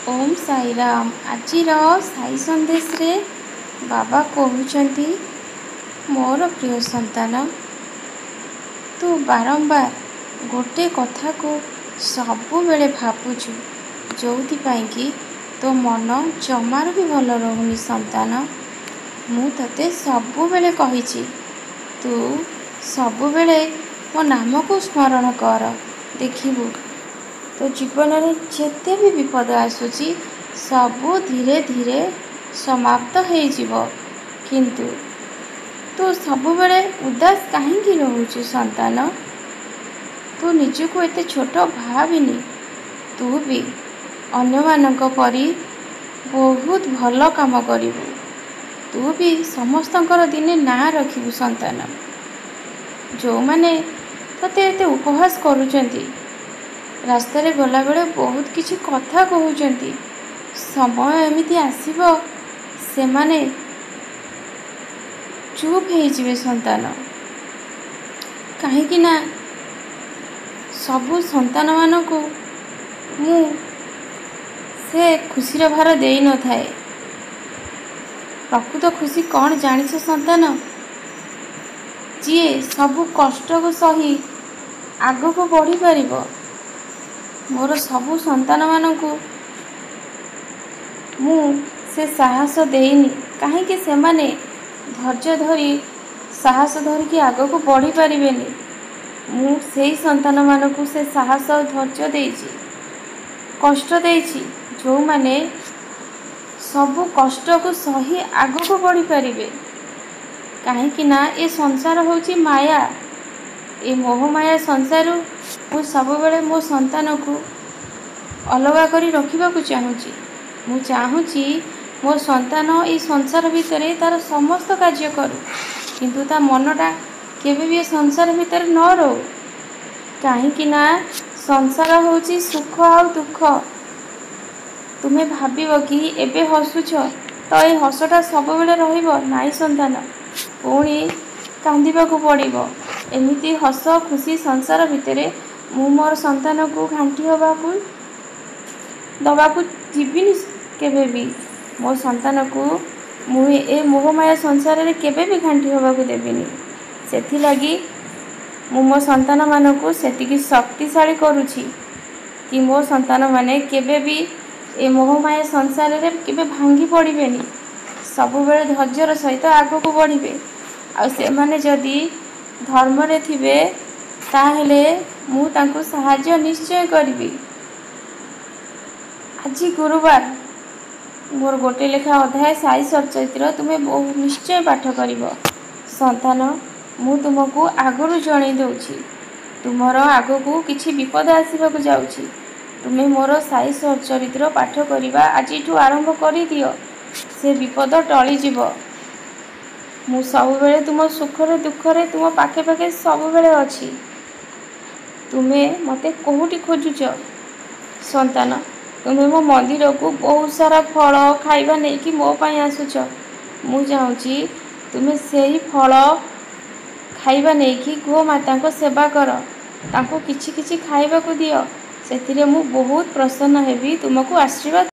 ओम साई राम। आजिर साई संदेश रे बाबा कहते मोर प्रिय संतान, तू बारंबार गोटे कथा को सबु बेले भावुचु जो कि तो मन जमार भी भल रहुनी। संतान, मु तते सबु बेले कहिछि तू सबु बेले मो नाम को स्मरण कर, देखिबु तो जीवन में जेते भी विपद आसुची सबू धीरे धीरे समाप्त हो जीवो। किंतु तू सबु बेले उदास कहीं रहूचु संतान? तू निजको एते छोट भाविनी, तू भी अन्य मानक परी बहुत भल काम करिबु। तू भी समस्तंकर दिने ना रखिबु संतान। जो माने तते एते उपहास करूचंती, रास्ता रे गला बेले बहुत किछि कथा कहउचंती, समय एमिति आसीबो से माने चुप हो जिवे संतान। कहीं ना सबु संतान मानकु मु से खुशीर भार देई न थाए। प्रकृत खुशी कौन जानिछ संतान? जी सबु कष्ट को सही आगो को बढ़ी पारिबो। मोर सबु संतान मानकु मु से साहस देइनी, कहीं से माने धैर्य धरी साहस धरी कि आगो को बढ़ी पारिबेनी। मु सेई संतान मानकु से साहस और धैर्य देइछि, कष्ट देइछि, जो माने सबु कष्ट को सही आगो को बढ़ी पारिबे। कहीं ना ये संसार होची माया, ये मोह माया संसार मु सब बेले मो संतान को अलगा करी रखिबा को चाहूची। मु चाहूची मो संतान ये संसार भितर तार समस्त कार्य करू, किंतु ता मनटा केबे भी संसार भितर न रहो। कहीं ना संसार होची सुख आ दुख। तुम्हें भाबिबो कि एबे हसुछ तो ये हसटा सब बेले रहिबो नाई संतान, पुणी कांदिबा को पड़िबो। एमिति हस खुशी संसार भितर मु मोर संतान को घांटी होबा को दबा को जीविनी केबे भी। मो संतान को मु ए मोहमाया संसार रे केबे भी घांटी होबा को देबिनी। सेथि लागी मु मो संतान मान को सेतिकी शक्तिशाली करूछि कि मो संतान माने केबे भी ए मोहमाया संसार रे केबे भांगी पड़िबेनी। सबु बेले धैर्यर सहित आगो को बढ़िबे। आ से माने जदी धर्म रे थिबे ताहेले मु तांको सहाय्य निश्चय करिबी। आज गुरुवार मोर गोटे लेखा अध्याय साई सच्चरित्र तुम्हें बहुत निश्चय पाठ करिबो। संतान, मु तुमको आगरु जणै दउछि तुमर आगो को किछि विपद आसीबा को जाउछि। तुम्हें मोर साई सच्चरित्र पाठ करिबा आजिठु आरंभ करि दियो, से विपद टळी जीवो। मु सब बेले तुम सुखरे दुखरे तुम पाखे पाखे सब बेले अछि। तुम्हें मते कोहुटी खोजुच संतान? तुम्हें मो मंदिर को बहुत सारा फल खाइबा नहीं कि मो पाई आसुच। मु चाहूँची तुम्हें सेही फल खाइबा नहीं कि गो माता को सेवा कर, तांको किछि किछि खाइबा को दियो। सेथिरे मु बहुत प्रसन्न हेबी, तुमको आशीर्वाद